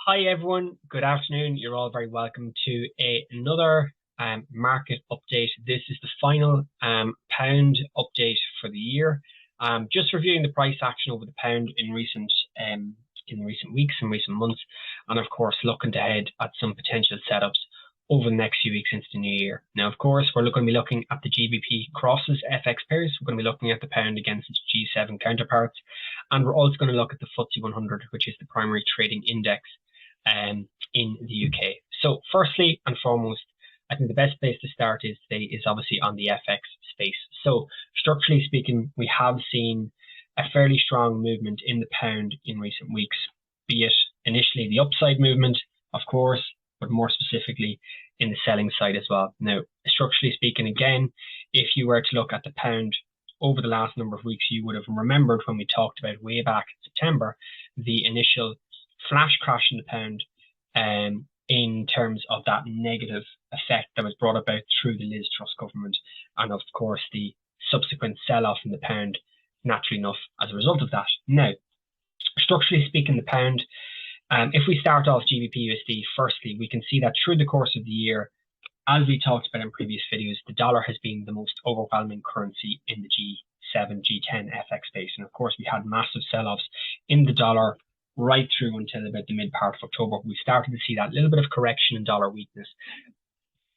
Hi everyone, good afternoon. You're all very welcome to another market update. This is the final pound update for the year. Just reviewing the price action over the pound in recent weeks and recent months, and of course looking ahead at some potential setups over the next few weeks into the new year. Now, of course, we're going to be looking at the GBP crosses FX pairs. We're going to be looking at the pound against its G7 counterparts, and we're also going to look at the FTSE100, which is the primary trading index in the UK. So firstly and foremost, I think the best place to start today is obviously on the FX space. So structurally speaking, we have seen a fairly strong movement in the pound in recent weeks, be it initially the upside movement, of course, but more specifically in the selling side as well. Now, structurally speaking, again, if you were to look at the pound over the last number of weeks, you would have remembered when we talked about way back in September, the initial flash crash in the pound in terms of that negative effect that was brought about through the Liz Truss government, and of course the subsequent sell-off in the pound, naturally enough, as a result of that. Now, structurally speaking, the pound, if we start off GBP USD, firstly, we can see that through the course of the year, as we talked about in previous videos, the dollar has been the most overwhelming currency in the G7, G10 FX space. And of course, we had massive sell-offs in the dollar right through until about the mid part of October. We started to see that little bit of correction in dollar weakness,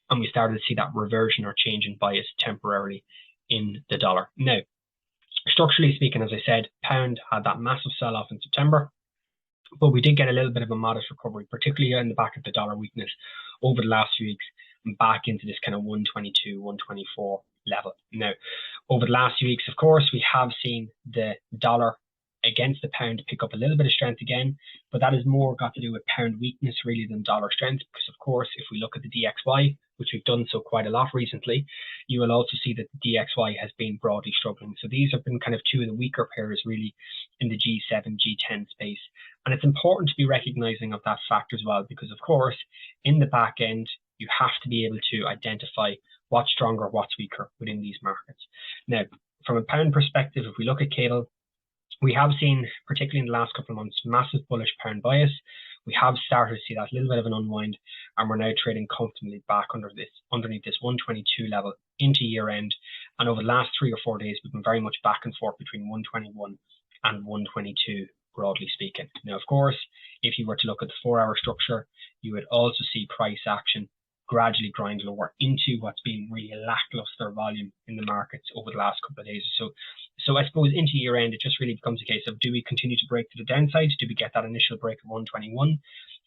and we started to see that reversion or change in bias temporarily in the dollar. Now, structurally speaking, as I said, pound had that massive sell-off in September, but we did get a little bit of a modest recovery, particularly in the back of the dollar weakness over the last few weeks, and back into this kind of 122, 124 level. Now, over the last few weeks, of course, we have seen the dollar against the pound pick up a little bit of strength again, but that is more got to do with pound weakness really than dollar strength, because of course, if we look at the DXY, which we've done so quite a lot recently, you will also see that the DXY has been broadly struggling. So these have been kind of two of the weaker pairs really in the G7, G10 space. And it's important to be recognizing of that fact as well, because of course, in the back end, you have to be able to identify what's stronger, what's weaker within these markets. Now, from a pound perspective, if we look at cable, we have seen, particularly in the last couple of months, massive bullish pound bias. We have started to see that little bit of an unwind, and we're now trading comfortably back underneath this 122 level into year end. And over the last 3 or 4 days, we've been very much back and forth between 121 and 122, broadly speaking. Now, of course, if you were to look at the 4-hour structure, you would also see price action gradually grind lower into what's been really lackluster volume in the markets over the last couple of days. So I suppose into year end, it just really becomes a case of, do we continue to break to the downside? Do we get that initial break of 121?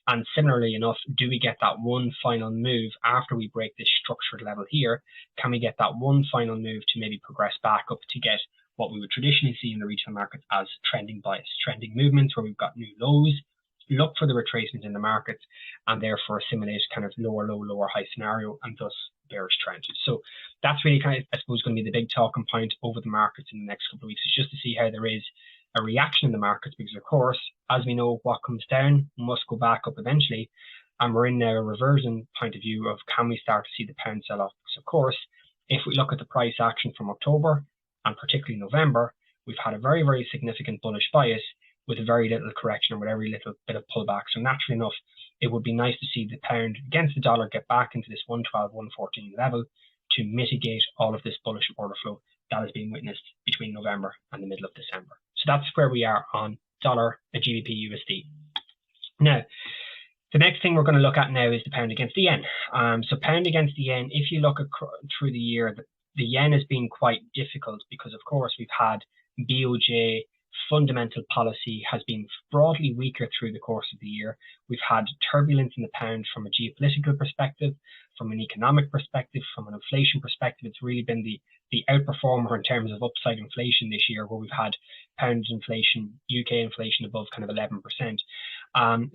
And similarly enough, do we get that one final move after we break this structured level here? Can we get that one final move to maybe progress back up to get what we would traditionally see in the retail markets as trending bias, trending movements where we've got new lows, look for the retracement in the markets, and therefore assimilate kind of lower low, lower high scenario, and thus bearish trend. So that's really kind of, I suppose, going to be the big talking point over the markets in the next couple of weeks, is just to see how there is a reaction in the markets, because of course, as we know, what comes down must go back up eventually, and we're in now a reversion point of view of, can we start to see the pound sell off? Because of course, if we look at the price action from October and particularly November, we've had a very, very significant bullish bias with very little correction or with every little bit of pullback. So naturally enough, it would be nice to see the pound against the dollar get back into this 112, 114 level to mitigate all of this bullish order flow that has been witnessed between November and the middle of December. So that's where we are on dollar and GBP USD. Now, the next thing we're going to look at now is the pound against the yen. So pound against the yen, if you look through the year, the yen has been quite difficult because, of course, we've had BOJ fundamental policy has been broadly weaker through the course of the year. We've had turbulence in the pound from a geopolitical perspective, from an economic perspective, from an inflation perspective. It's really been the outperformer in terms of upside inflation this year, where we've had pound inflation, UK inflation above kind of 11%.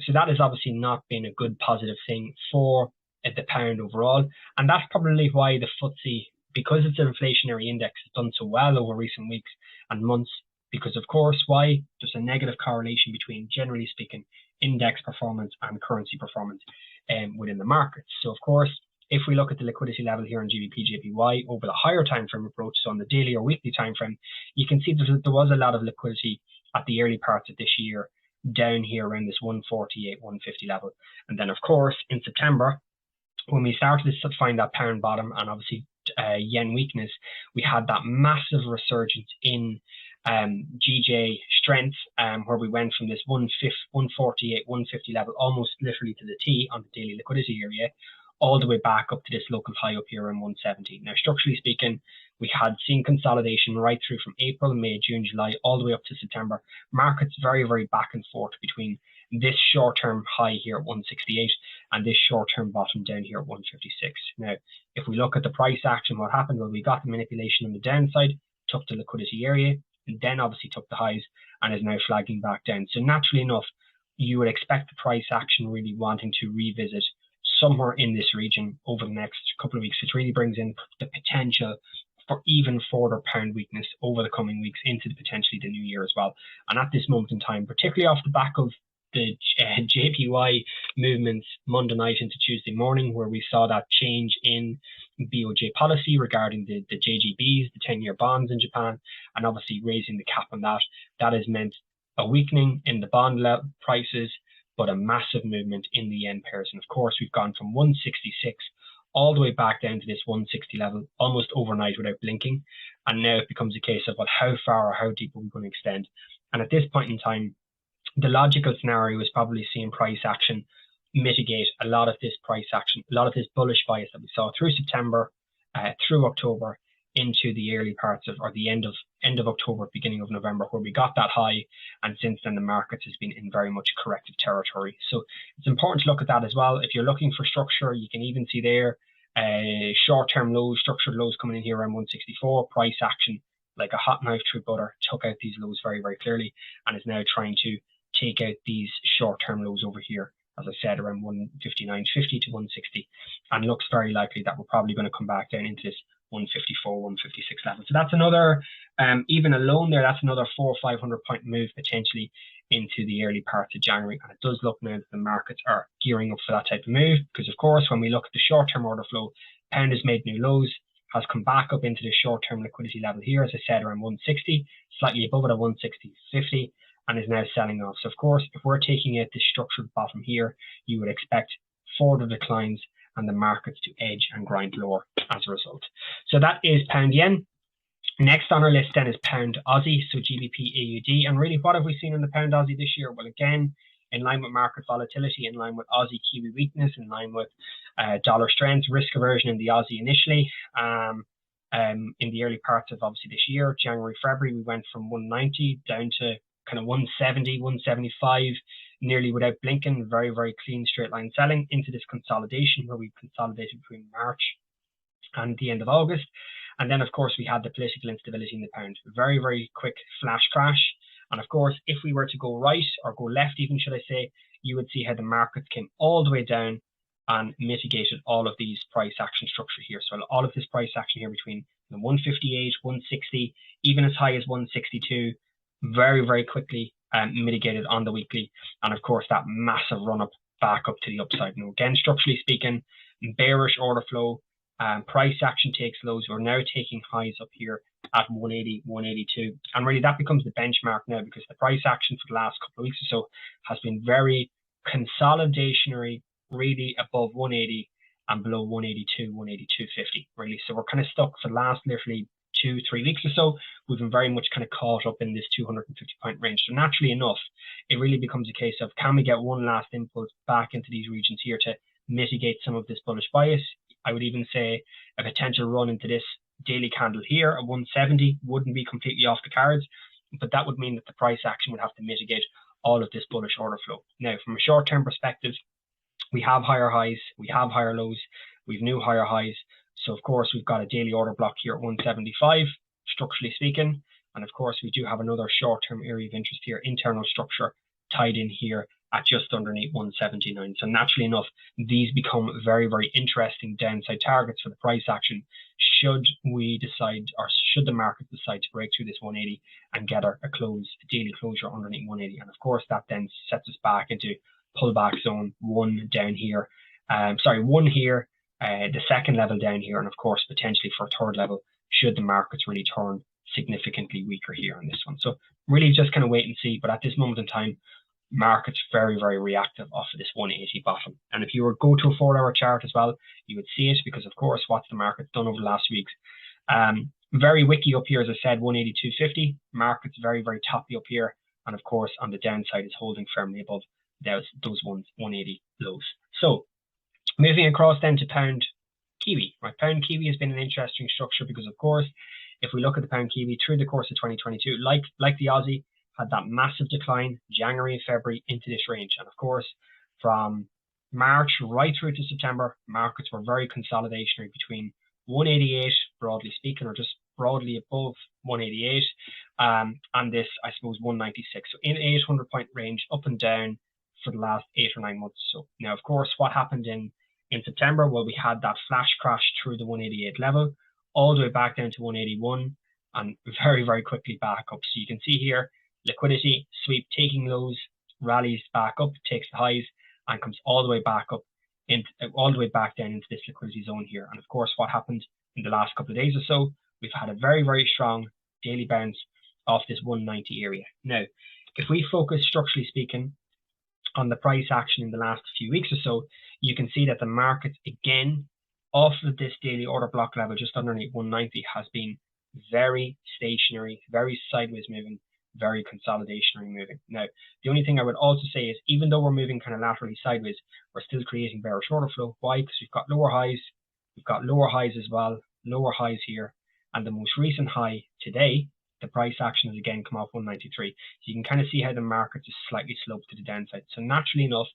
So that has obviously not been a good positive thing for the pound overall. And that's probably why the FTSE, because it's an inflationary index, has done so well over recent weeks and months. Because of course, why? There's a negative correlation between, generally speaking, index performance and currency performance within the markets. So of course, if we look at the liquidity level here in GBP JPY over the higher time frame approach, so on the daily or weekly time frame, you can see that there was a lot of liquidity at the early parts of this year down here around this 148, 150 level. And then of course in September, when we started to find that pound bottom and obviously yen weakness, we had that massive resurgence in GJ strength, where we went from this 148, 150 level almost literally to the T on the daily liquidity area, all the way back up to this local high up here in 170. Now, structurally speaking, we had seen consolidation right through from April, May, June, July, all the way up to September. Markets very, very back and forth between this short-term high here at 168 and this short-term bottom down here at 156. Now, if we look at the price action, what happened? Well, we got the manipulation on the downside, took the liquidity area, and then obviously took the highs and is now flagging back down. So naturally enough, you would expect the price action really wanting to revisit somewhere in this region over the next couple of weeks, which really brings in the potential for even further pound weakness over the coming weeks into potentially the new year as well. And at this moment in time, particularly off the back of the JPY movements Monday night into Tuesday morning, where we saw that change in BOJ policy regarding the JGBs, the 10-year bonds in Japan, and obviously raising the cap on that, that has meant a weakening in the bond prices, but a massive movement in the yen pairs. And of course, we've gone from 166 all the way back down to this 160 level almost overnight without blinking. And now it becomes a case of, well, how far or how deep are we going to extend? And at this point in time, the logical scenario is probably seeing price action mitigate a lot of this price action, a lot of this bullish bias that we saw through September, through October, into the early parts of, or the end of October, beginning of November, where we got that high, and since then the market has been in very much corrective territory. So it's important to look at that as well. If you're looking for structure, you can even see there short-term lows, structured lows coming in here around 164. Price action, like a hot knife through butter, took out these lows very, very clearly, and is now trying to take out these short-term lows over here, as I said, around 159.50 to 160, and looks very likely that we're probably going to come back down into this 154, 156 level. So that's another, even alone there, that's another 400 or 500 point move potentially into the early parts of January. And it does look now that the markets are gearing up for that type of move, because of course, when we look at the short-term order flow, pound has made new lows, has come back up into the short-term liquidity level here, as I said, around 160, slightly above it at 160.50, and is now selling off. So of course, if we're taking out this structured bottom here, you would expect further declines and the markets to edge and grind lower as a result. So that is pound yen. Next on our list then is pound Aussie, so GBP AUD. And really, what have we seen in the pound Aussie this year? Well, again, in line with market volatility, in line with Aussie Kiwi weakness, in line with dollar strength, risk aversion in the Aussie initially. In the early parts of obviously this year, January, February, we went from 190 down to kind of 170, 175, nearly without blinking, very, very clean straight line selling into this consolidation where we consolidated between March and the end of August. And then, of course, we had the political instability in the pound. Very, very quick flash crash. And of course, if we were to go right or go left, even should I say, you would see how the markets came all the way down and mitigated all of these price action structure here. So all of this price action here between 158, 160, even as high as 162, very, very quickly mitigated on the weekly. And of course, that massive run up back up to the upside. Now, again, structurally speaking, bearish order flow, price action takes lows. We're now taking highs up here at 180, 182. And really that becomes the benchmark now, because the price action for the last couple of weeks or so has been very consolidationary, really above 180 and below 182, 182.50, really. So we're kind of stuck for the last literally 2-3 weeks or so. We've been very much kind of caught up in this 250 point range. So naturally enough, it really becomes a case of, can we get one last impulse back into these regions here to mitigate some of this bullish bias? I would even say a potential run into this daily candle here at 170 wouldn't be completely off the cards, but that would mean that the price action would have to mitigate all of this bullish order flow. Now, from a short-term perspective, we have higher highs, we have higher lows, we've new higher highs. So of course, we've got a daily order block here at 175, structurally speaking. And of course, we do have another short-term area of interest here, internal structure tied in here at just underneath 179. So naturally enough, these become very, very interesting downside targets for the price action should we decide, or should the market decide to break through this 180 and get a daily closure underneath 180. And of course, that then sets us back into pullback zone one down here. One here, the second level down here, and of course, potentially for a third level should the markets really turn significantly weaker here on this one. So really just kind of wait and see. But at this moment in time, market's very, very reactive off of this 180 bottom. And if you were to go to a 4-hour chart as well, you would see it, because of course, what's the market done over the last weeks? Very wicky up here, as I said, 182.50. Market's very, very toppy up here. And of course, on the downside is holding firmly above those 180 lows. So moving across then to pound Kiwi, right? Pound Kiwi has been an interesting structure because, of course, if we look at the pound Kiwi through the course of 2022, like the Aussie, had that massive decline January and February into this range. And of course, from March right through to September, markets were very consolidationary between 188, broadly speaking, or just broadly above 188, and this, I suppose, 196. So in 800 point range, up and down for the last 8 or 9 months or so. Now, of course, what happened in September? Well, we had that flash crash through the 188 level, all the way back down to 181, and very, very quickly back up. So you can see here, liquidity sweep taking lows, rallies back up, takes the highs, and comes all the way back up, all the way back down into this liquidity zone here. And of course, what happened in the last couple of days or so, we've had a very, very strong daily bounce off this 190 area. Now, if we focus structurally speaking on the price action in the last few weeks or so, you can see that the market again off of this daily order block level just underneath 190 has been very stationary, very sideways moving, very consolidationary moving. Now, the only thing I would also say is, even though we're moving kind of laterally sideways, we're still creating bearish order flow. Why? Because we've got lower highs, as well, lower highs here, and the most recent high today, the price action has again come off 193. So you can kind of see how the market is slightly sloped to the downside. So naturally enough,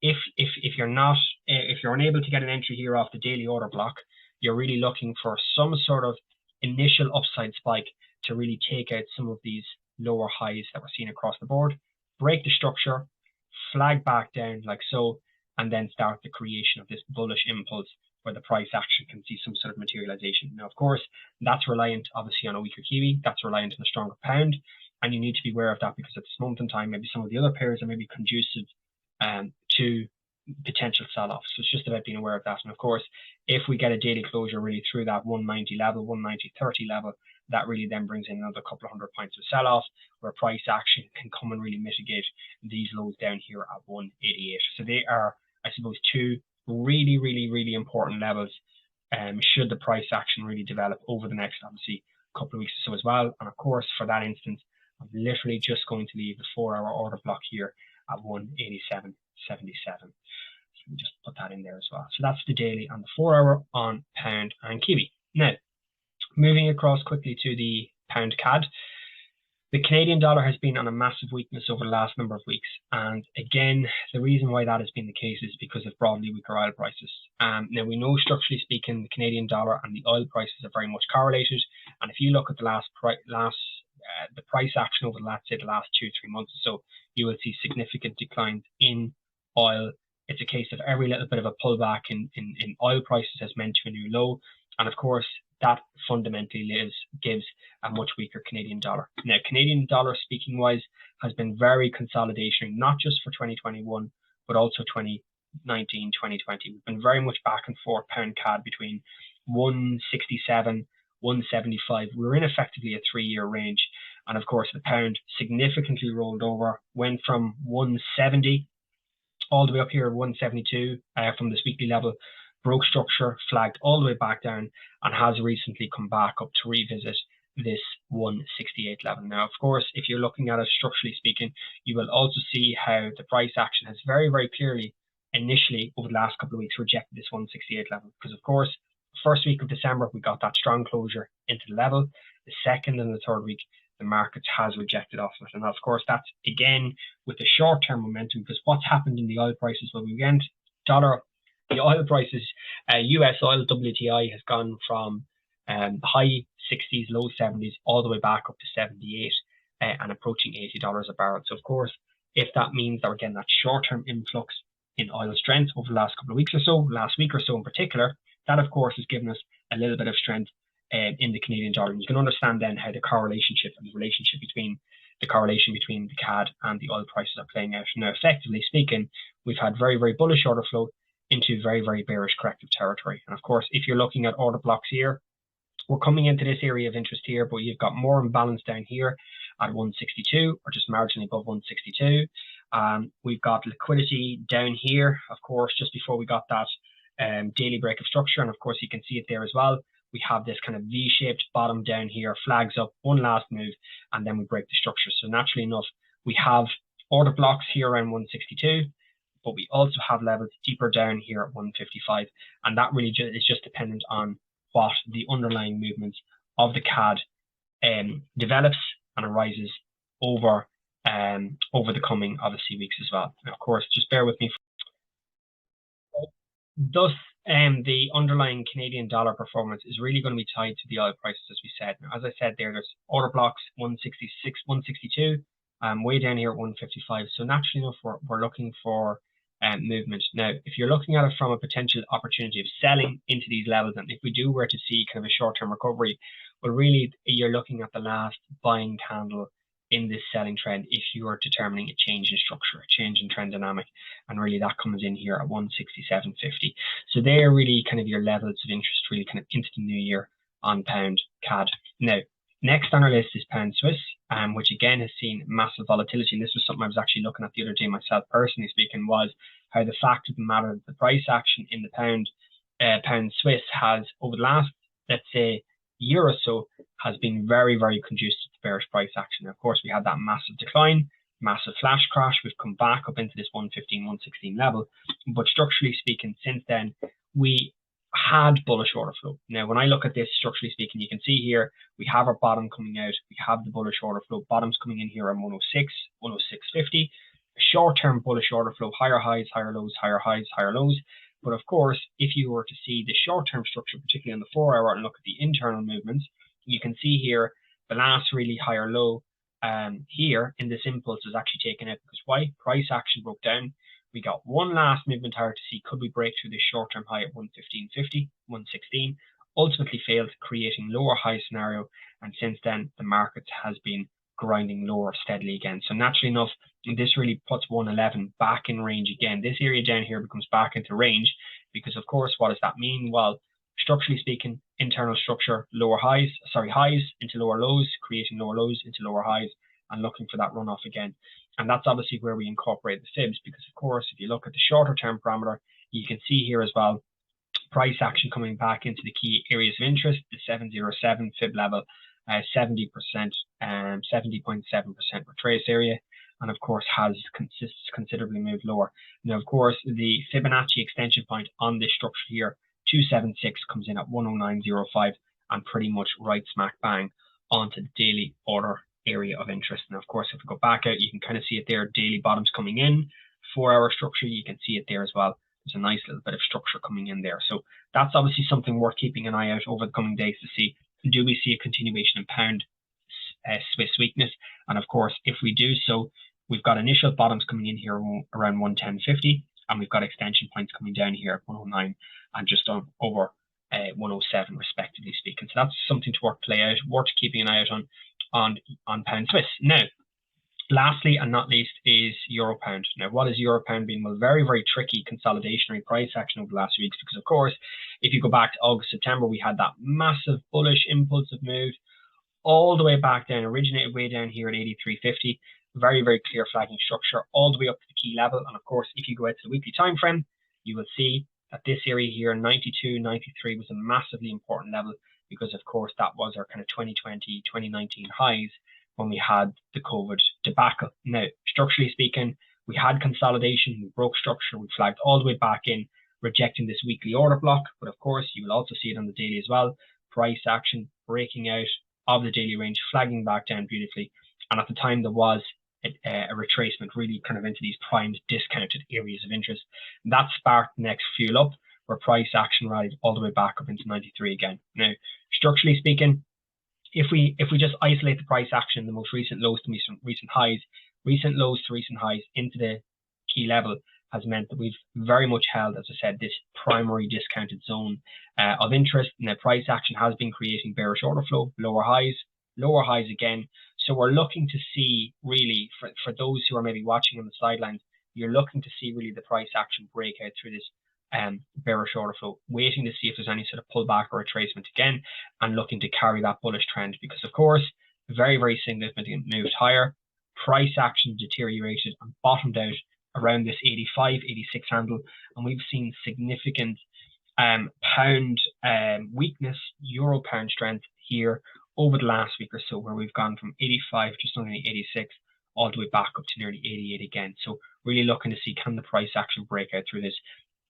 if you're unable to get an entry here off the daily order block, you're really looking for some sort of initial upside spike to really take out some of these lower highs that we're seeing across the board, break the structure, flag back down like so, and then start the creation of this bullish impulse where the price action can see some sort of materialization. Now, of course, that's reliant obviously on a weaker Kiwi, that's reliant on a stronger pound, and you need to be aware of that, because at this moment in time, maybe some of the other pairs are maybe conducive to potential sell-off. So it's just about being aware of that. And of course, if we get a daily closure really through that 190 level, 190.30 level, that really then brings in another couple of hundred points of sell-off, where price action can come and really mitigate these lows down here at 188. So they are, I suppose, two really, really, really important levels should the price action really develop over the next, obviously, couple of weeks or so as well. And of course, for that instance, I'm literally just going to leave the 4-hour order block here at 187.77. So we just put that in there as well. So that's the daily and the 4-hour on pound and Kiwi. Now, moving across quickly to the pound CAD, the Canadian dollar has been on a massive weakness over the last number of weeks. And again, the reason why that has been the case is because of broadly weaker oil prices. Now, we know structurally speaking, the Canadian dollar and the oil prices are very much correlated. And if you look at the the price action over the last 2-3 months or so, you will see significant declines in oil. It's a case of every little bit of a pullback in oil prices has meant to a new low. And of course, that fundamentally gives a much weaker Canadian dollar. Now, Canadian dollar, speaking wise, has been very consolidation, not just for 2021, but also 2019, 2020. We've been very much back and forth pound CAD between 167, 175. We're in effectively a 3-year range. And of course, the pound significantly rolled over, went from 170 all the way up here at 172 from this weekly level, broke structure, flagged all the way back down, and has recently come back up to revisit this 168 level. Now, of course, if you're looking at it structurally speaking, you will also see how the price action has very, very clearly initially over the last couple of weeks rejected this 168 level, because of course, first week of December, we got that strong closure into the level. The second and the third week, the market has rejected off it. And of course, that's again with the short-term momentum, because what's happened in the oil prices? Well, we went the oil prices, US oil WTI has gone from high 60s, low 70s, all the way back up to 78 and approaching $80 a barrel. So of course, if that means that we're getting that short-term influx in oil strength over the last couple of weeks or so, last week or so in particular, that of course has given us a little bit of strength in the Canadian dollar. And you can understand then how the correlation between the CAD and the oil prices are playing out. Now, effectively speaking, we've had very, very bullish order flow into very, very bearish corrective territory. And of course, if you're looking at order blocks here, we're coming into this area of interest here, but you've got more imbalance down here at 162 or just marginally above 162. We've got liquidity down here, of course, just before we got that daily break of structure, and of course you can see it there as well. We have this kind of V-shaped bottom down here, flags up, one last move, and then we break the structure. So naturally enough, we have order blocks here around 162, but we also have levels deeper down here at 155, and that really is just dependent on what the underlying movements of the CAD develops and arises over the coming obviously weeks as well. And of course, just bear with me. Thus, the underlying Canadian dollar performance is really going to be tied to the oil prices, as we said. Now, as I said there's order blocks 166, 162, way down here at 155. So naturally enough, we're looking for movement. Now, if you're looking at it from a potential opportunity of selling into these levels, and if we do were to see kind of a short-term recovery, well, really, you're looking at the last buying candle in this selling trend if you are determining a change in structure, a change in trend dynamic, and really that comes in here at 167.50. So they're really kind of your levels of interest really kind of into the new year on pound CAD. Now, next on our list is pound Swiss, which again has seen massive volatility, and this was something I was actually looking at the other day myself, personally speaking, was how the fact of the matter that the price action in the pound Swiss has, over the last, let's say, year or so, has been very, very conducive to bearish price action. Now, of course, we had that massive decline, massive flash crash. We've come back up into this 115, 116 level, but structurally speaking, since then, we had bullish order flow. Now, when I look at this, structurally speaking, you can see here, we have our bottom coming out. We have the bullish order flow. Bottoms coming in here on 106, 106.50. Short-term bullish order flow, higher highs, higher lows, higher highs, higher lows. But of course, if you were to see the short-term structure, particularly on the 4-hour, and look at the internal movements, you can see here the last really higher low here in this impulse is actually taken out. Because why? Price action broke down. We got one last movement higher to see could we break through this short-term high at 115.50, 116. Ultimately failed, creating lower high scenario, and since then the market has been grinding lower steadily again. So naturally enough, this really puts 111 back in range again. This area down here becomes back into range because, of course, what does that mean? Well, structurally speaking, internal structure, highs into lower lows, creating lower lows into lower highs, and looking for that runoff again. And that's obviously where we incorporate the fibs, because of course, if you look at the shorter term parameter, you can see here as well, price action coming back into the key areas of interest, the 707 fib level, 70%, 70.7% retrace area, and of course has considerably moved lower. Now, of course, the Fibonacci extension point on this structure here, 276, comes in at 109.05 and pretty much right smack bang onto the daily order area of interest. Now, of course, if we go back out, you can kind of see it there, daily bottoms coming in, 4-hour structure, you can see it there as well. There's a nice little bit of structure coming in there. So that's obviously something worth keeping an eye out over the coming days to see, do we see a continuation in pound Swiss weakness? And of course, if we do so, we've got initial bottoms coming in here around 110.50, and we've got extension points coming down here at 109 and just over 107 respectively speaking. So that's something to worth keeping an eye out on pound Swiss. Now, lastly and not least is euro pound. Now, what has euro pound been? Well, very, very tricky consolidationary price action over the last weeks, because of course, if you go back to August, September, we had that massive bullish impulsive move all the way back down, originated way down here at 83.50. Very, very clear flagging structure all the way up to the key level. And of course, if you go out to the weekly time frame, you will see that this area here, 92, 93, was a massively important level, because of course that was our kind of 2020, 2019 highs when we had the COVID debacle. Now, structurally speaking, we had consolidation, we broke structure, we flagged all the way back in, rejecting this weekly order block. But of course, you will also see it on the daily as well. Price action breaking out of the daily range, flagging back down beautifully. And at the time, there was a retracement really kind of into these primed discounted areas of interest. And that sparked the next fuel up, where price action rallied all the way back up into 93 again. Now, structurally speaking, if we just isolate the price action, the most recent lows to recent highs, recent lows to recent highs into the key level has meant that we've very much held, as I said, this primary discounted zone of interest. And the price action has been creating bearish order flow, lower highs again. So we're looking to see really, for those who are maybe watching on the sidelines, you're looking to see really the price action break out through this bearish order flow, waiting to see if there's any sort of pullback or retracement again, and looking to carry that bullish trend, because of course, very, very significant moves higher. price action deteriorated and bottomed out around this 85, 86 handle, and we've seen significant pound weakness, euro pound strength here over the last week or so, where we've gone from 85 just under 86 all the way back up to nearly 88 again. So really looking to see, can the price action break out through this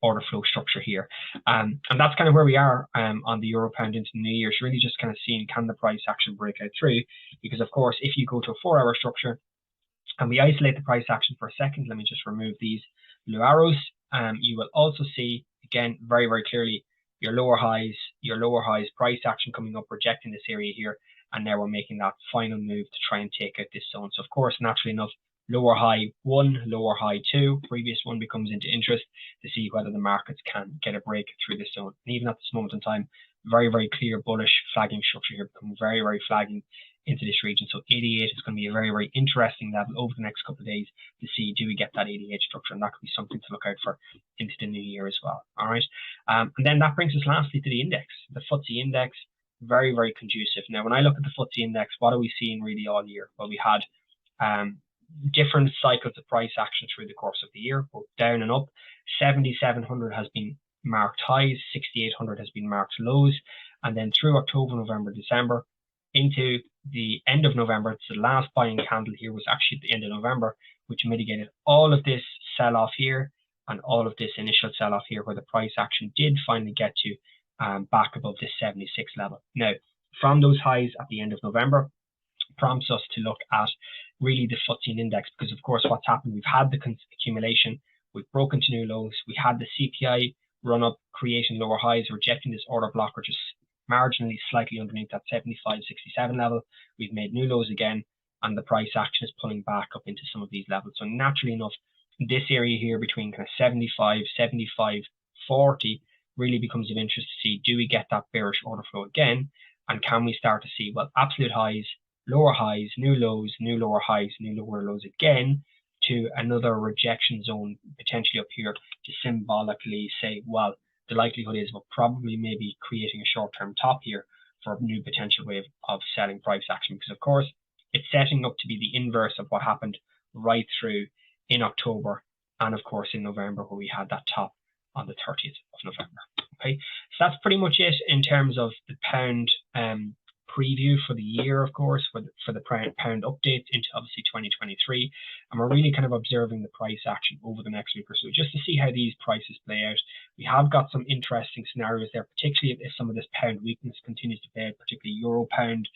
order flow structure here, and that's kind of where we are on the euro pound into the new year. So really just kind of seeing, can the price action break out through, because of course if you go to a 4-hour structure and we isolate the price action for a second, let me just remove these blue arrows, you will also see again very, very clearly your lower highs price action coming up, rejecting this area here, and now we're making that final move to try and take out this zone. So of course, naturally enough, lower high 1, lower high 2, previous one becomes into interest to see whether the markets can get a break through this zone. And even at this moment in time, very, very clear bullish flagging structure here, becoming very, very flagging into this region. So 88 is going to be a very, very interesting level over the next couple of days to see, do we get that 88 structure, and that could be something to look out for into the new year as well. All right, and then that brings us lastly to the index, the FTSE index. Very, very conducive. Now, when I look at the FTSE index, what are we seeing really all year? Well, we had different cycles of price action through the course of the year, both down and up. 7,700 has been marked highs, 6,800 has been marked lows, and then through October, November, December, into the end of November, it's the last buying candle here was actually at the end of November, which mitigated all of this sell-off here and all of this initial sell-off here, where the price action did finally get to back above this 76 level. Now, from those highs at the end of November, prompts us to look at really the FTSE index, because of course what's happened, we've had the accumulation, we've broken to new lows, we had the CPI run up, creating lower highs, rejecting this order blocker just marginally slightly underneath that 75-67 level. We've made new lows again, and the price action is pulling back up into some of these levels. So naturally enough, this area here between kind of 75, 75, 40 really becomes of interest to see, do we get that bearish order flow again, and can we start to see, well, absolute highs, lower highs, new lows, new lower highs, new lower lows again, to another rejection zone potentially up here to symbolically say, well, the likelihood is we're probably maybe creating a short-term top here for a new potential wave of selling price action, because of course it's setting up to be the inverse of what happened right through in October and of course in November, where we had that top on the 30th of November. Okay, so that's pretty much it in terms of the pound preview for the year, of course, for the pound update into obviously 2023, and we're really kind of observing the price action over the next week or so just to see how these prices play out. We have got some interesting scenarios there, particularly if some of this pound weakness continues to play out, particularly euro pound,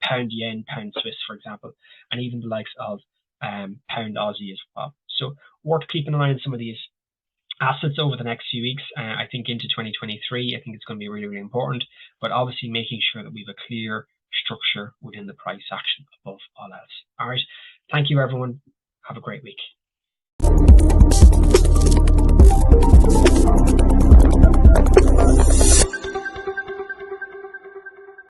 pound yen, pound Swiss, for example, and even the likes of pound Aussie as well. So worth keeping an eye on some of these assets over the next few weeks. I think into 2023, I think it's going to be really, really important, but obviously making sure that we have a clear structure within the price action above all else. All right. Thank you, everyone. Have a great week.